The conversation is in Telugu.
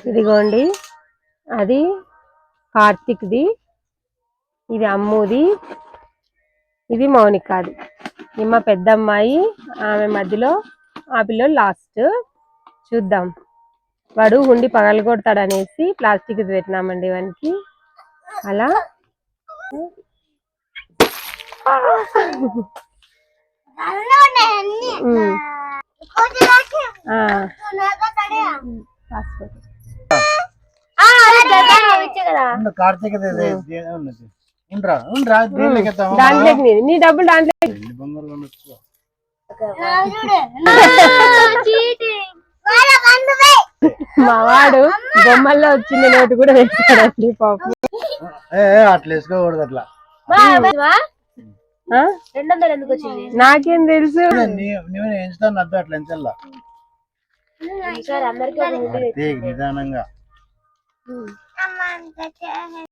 ఇదిగోండి, అది కార్తిక్ది, ఇది అమ్ముది, ఇది మౌనికాది. నిమ్మ పెద్దమ్మాయి, ఆమె మధ్యలో, ఆ పిల్లలు లాస్ట్. చూద్దాం. వాడు హుండి పగలగొడతాడనేసి ప్లాస్టిక్ పెట్టినామండి వానికి. అలా నీ డబ్బులు దాంట్లో మా వాడు బొమ్మల్లో వచ్చింది నోటు కూడా వేస్తాడండి పాపం. అట్లా వేసుకోకూడదు. అట్లా నాకేం తెలుసు. అట్లా ఎంచల్లా నిదానంగా.